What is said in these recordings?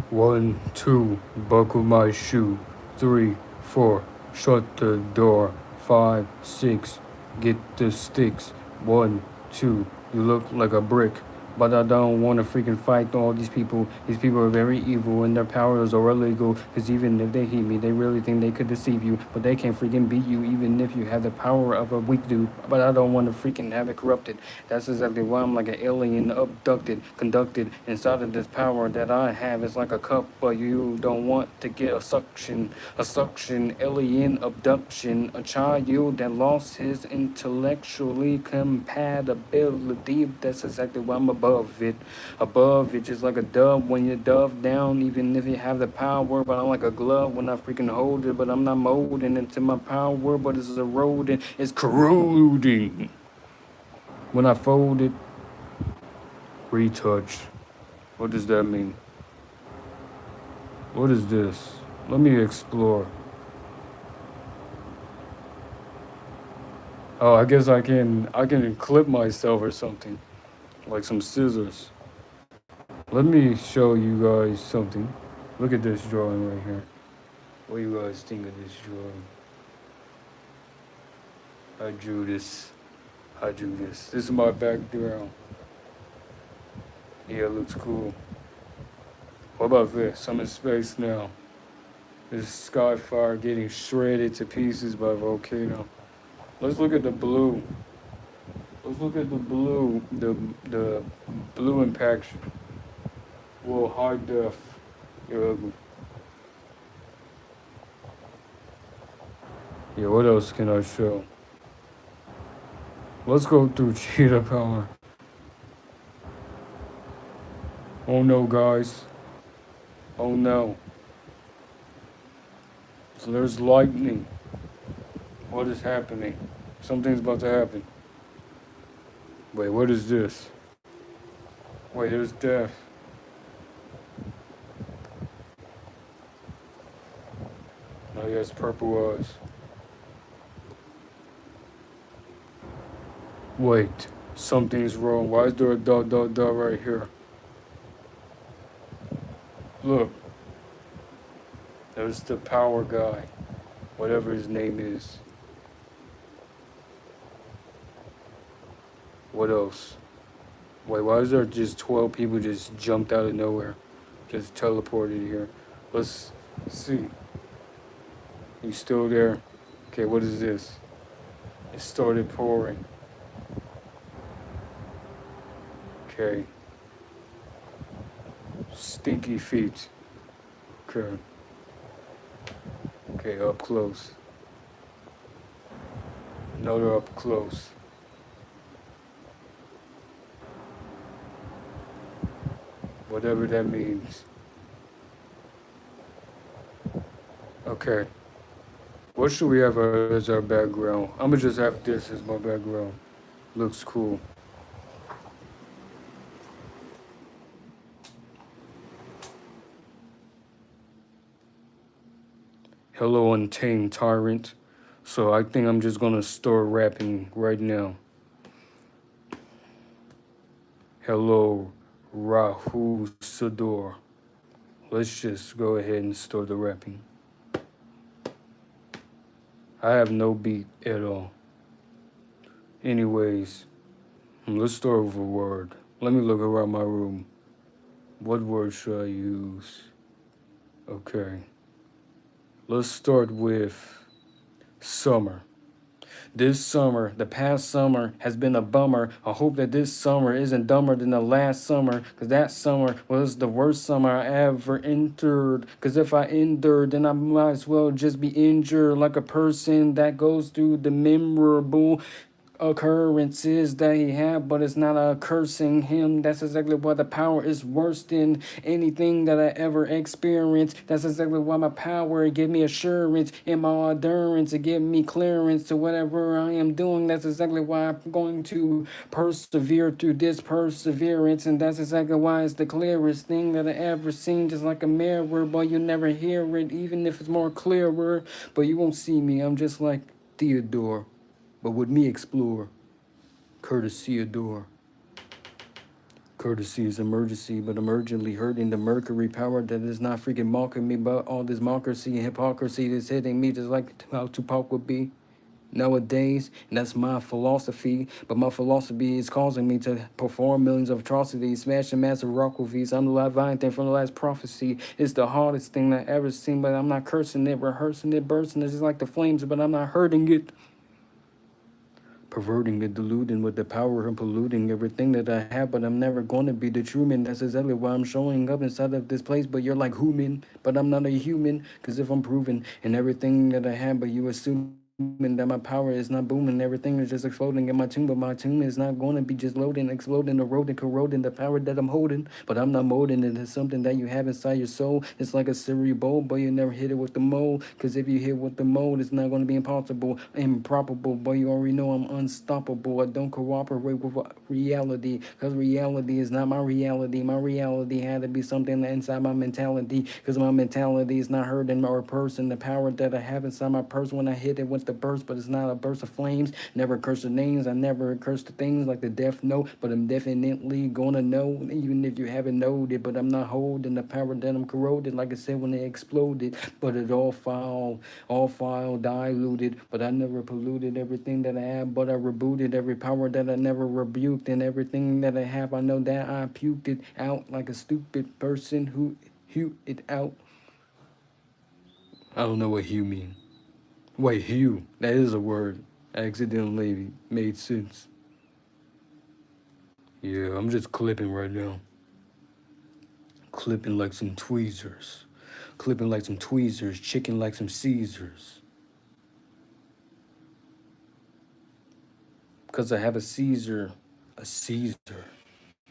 1, 2, buckle my shoe. 3, 4, shut the door. 5, 6, get the sticks. 1, 2, you look like a brick. But I don't want to freaking fight all these people. These people are very evil and their powers are illegal. Because even if they hate me, they really think they could deceive you. But they can't freaking beat you even if you have the power of a weak dude. But I don't want to freaking have it corrupted. That's exactly why I'm like an alien abducted, conducted inside of this power that I have. It's like a cup, but you don't want to get a suction, alien abduction, a child that lost his intellectually compatibility. That's exactly why I'm above it, just like a dove when you dove down, even if you have the power. But I'm like a glove when I freaking hold it, but I'm not molding into my power, but it's eroding, it's corroding. When I fold it, retouch. What does that mean? What is this? Let me explore. Oh, I guess I can clip myself or something, like some scissors. Let me show you guys something. Look at this drawing right here. What do you guys think of this drawing? I drew this. I drew this. This is my background. Yeah, it looks cool. What about this? I'm in space now. This skyfire getting shredded to pieces by a volcano. Let's look at the blue. Let's look at the blue. The blue impact. Whoa, high def. You're ugly. Yeah, what else can I show? Let's go through cheetah power. Oh no, guys. Oh no. So there's lightning. What is happening? Something's about to happen. Wait, what is this? Wait, there's death. Oh, yes, purple eyes. Wait, something's wrong. Why is there a dot dot dot right here? Look, there's the power guy, whatever his name is. What else? Wait, why is there just 12 people just jumped out of nowhere? Just teleported here. Let's see. He's still there. Okay, what is this? It started pouring. Okay. Stinky feet. Okay. Okay, up close. Another up close. Whatever that means. Okay. What should we have as our background? I'm gonna just have this as my background. Looks cool. Hello, untamed tyrant. So I think I'm just gonna start rapping right now. Hello, Rahu Sador. Let's just go ahead and start the rapping. I have no beat at all. Anyways, let's start with a word. Let me look around my room. What word should I use? Okay. Let's start with summer. This summer, the past summer, has been a bummer. I hope that this summer isn't dumber than the last summer, because that summer was the worst summer I ever entered. Because if I endured, then I might as well just be injured like a person that goes through the memorable occurrences that he had, but it's not a cursing him. That's exactly why the power is worse than anything that I ever experienced. That's exactly why my power give me assurance and my endurance to give me clearance to whatever I am doing. That's exactly why I'm going to persevere through this perseverance, and that's exactly why it's the clearest thing that I ever seen, just like a mirror, but you never hear it, even if it's more clearer, but you won't see me. I'm just like Theodore, but with me explore, courtesy adore, Courtesy is emergency, but emergently hurting the mercury power that is not freaking mocking me, but all this democracy and hypocrisy that's hitting me just like how Tupac would be nowadays. And that's my philosophy, but my philosophy is causing me to perform millions of atrocities, smashing massive rock movies. I'm the Leviathan from the last prophecy. It's the hardest thing I ever seen, but I'm not cursing it, rehearsing it, bursting it just like the flames, but I'm not hurting it. Perverting and deluding with the power and polluting everything that I have, but I'm never going to be the true man. That's exactly why I'm showing up inside of this place. But you're like human, but I'm not a human. Cause if I'm proven in everything that I have, but you assume that my power is not booming, everything is just exploding in my tomb, but my tomb is not going to be just loading, exploding, eroding, corroding the power that I'm holding. But I'm not molding it. It's something that you have inside your soul. It's like a cereal bowl, but you never hit it with the mold. Cause if you hit with the mold, it's not going to be impossible, improbable. But you already know I'm unstoppable. I don't cooperate with reality, cause reality is not my reality. My reality had to be something inside my mentality, cause my mentality is not hurting our person. The power that I have inside my person when I hit it with the burst, but it's not a burst of flames. Never curse the names, I never curse the things like the death note, but I'm definitely gonna know, even if you haven't known it. But I'm not holding the power that I'm corroded, like I said when it exploded. But it all foul, diluted. But I never polluted everything that I have, but I rebooted every power that I never rebuked, and everything that I have, I know that I puked it out like a stupid person who hewed it out. I don't know what hue mean. Wait, hue. That is a word. Accidentally made sense. Yeah, I'm just clipping right now. Clipping like some tweezers. Clipping like some tweezers. Chicken like some Caesars. Because I have a Caesar. A Caesar.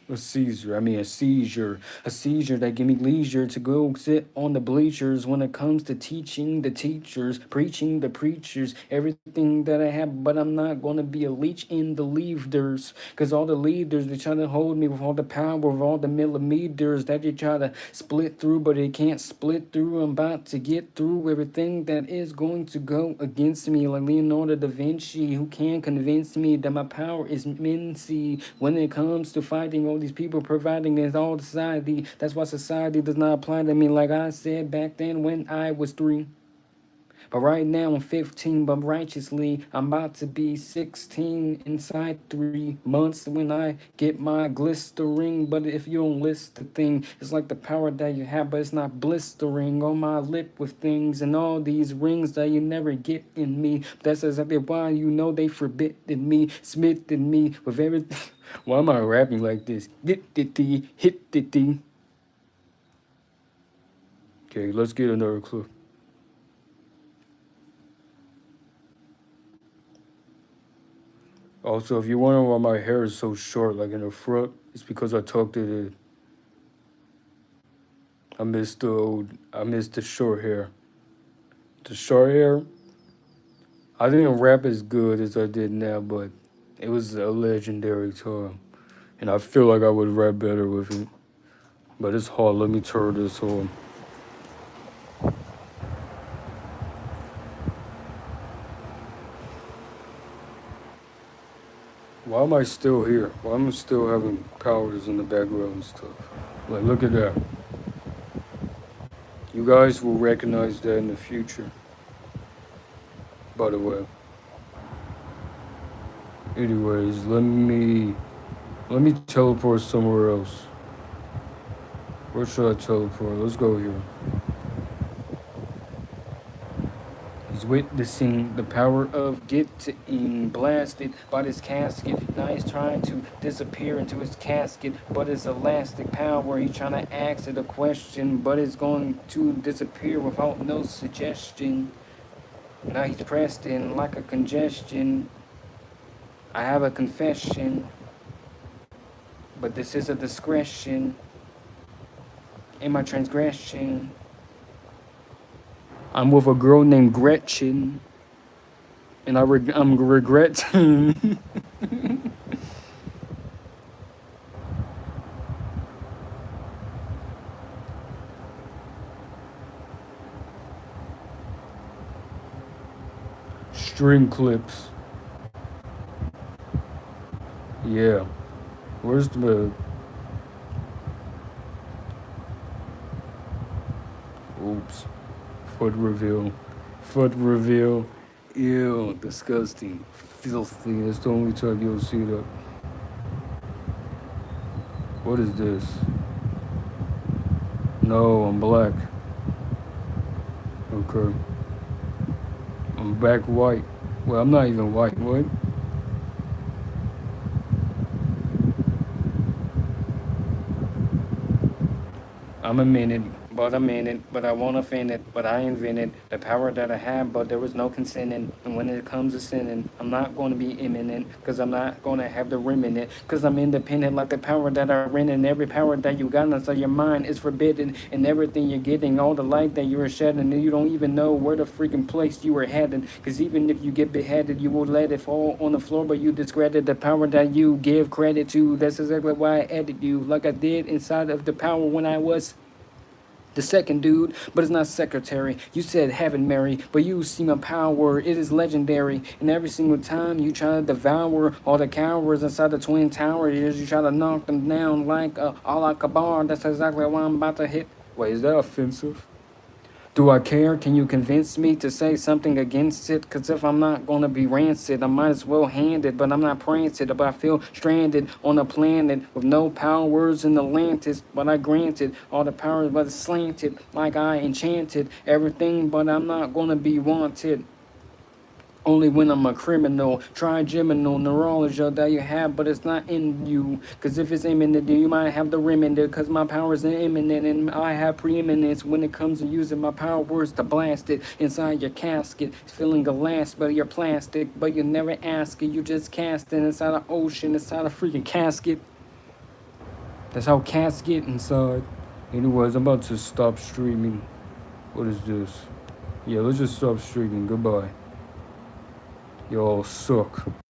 A seizure, I mean a seizure that give me leisure to go sit on the bleachers when it comes to teaching the teachers, preaching the preachers, everything that I have, but I'm not gonna be a leech in the leaders, cause all the leaders, they try to hold me with all the power, with all the millimeters that they try to split through, but they can't split through. I'm about to get through everything that is going to go against me, like Leonardo da Vinci, who can convince me that my power is mincy when it comes to fighting all these people providing this all society. That's why society does not apply to me, like I said back then when I was 3. But right now I'm 15, but righteously I'm about to be 16 inside 3 months when I get my glistering. But if you don't list the thing, it's like the power that you have, but it's not blistering on my lip with things and all these rings that you never get in me. That's exactly why you know they forbidden me, smitten me with everything. Why am I rapping like this? Hit it. Okay, let's get another clip. Also, if you wonder why my hair is so short, like in the front, it's because I tucked it in. I missed the short hair. The short hair, I didn't rap as good as I did now, but it was a legendary time. And I feel like I would rap better with it. But it's hard. Let me turn this on. Why am I still here? Why am I still having powers in the background and stuff? Like, look at that. You guys will recognize that in the future, by the way. Anyways, let me teleport somewhere else. Where should I teleport? Let's go here. He's witnessing the power of getting blasted by this casket. Now he's trying to disappear into his casket, but it's elastic power. He's trying to ask it a question, but it's going to disappear without no suggestion. Now he's pressed in like a congestion. I have a confession, but this is a discretion in my transgression. I'm with a girl named Gretchen, and I'm regretting. String clips. Yeah. Where's the Oops. Foot reveal. Foot reveal. Ew, disgusting. Filthy. That's the only time you'll see that. What is this? No, I'm black. Okay. I'm back white. Well, I'm not even white. What? I'm a minute, but I won't offend it, but I invented the power that I have, but there was no consenting. And when it comes to sinning, I'm not going to be imminent, because I'm not going to have the rim in it, because I'm independent like the power that I rent, and every power that you got inside your mind is forbidden, and everything you're getting, all the light that you are shedding, and you don't even know where the freaking place you were heading, because even if you get beheaded, you will let it fall on the floor, but you discredit the power that you give credit to. That's exactly why I added you, like I did inside of the power when I was the second dude, but it's not secretary. You said heaven, Mary, but you see my power. It is legendary. And every single time you try to devour all the cowards inside the Twin Towers, you try to knock them down like Allah Kabar. That's exactly why I'm about to hit. Wait, is that offensive? Do I care? Can you convince me to say something against it? Cause if I'm not gonna be rancid, I might as well hand it. But I'm not pranced, but I feel stranded on a planet with no powers in Atlantis. But I granted all the powers, but it's slanted like I enchanted everything. But I'm not gonna be wanted. Only when I'm a criminal, trigeminal neurology that you have, but it's not in you. Cause if it's imminent, you might have the remnant. Cause my power is imminent and I have preeminence when it comes to using my powers to blast it inside your casket. It's feeling a last, but you're plastic, but you never ask it. You just cast it inside an ocean, inside a freaking casket. That's how cats get inside. Anyways, I'm about to stop streaming. What is this? Yeah, let's just stop streaming. Goodbye. Y'all suck.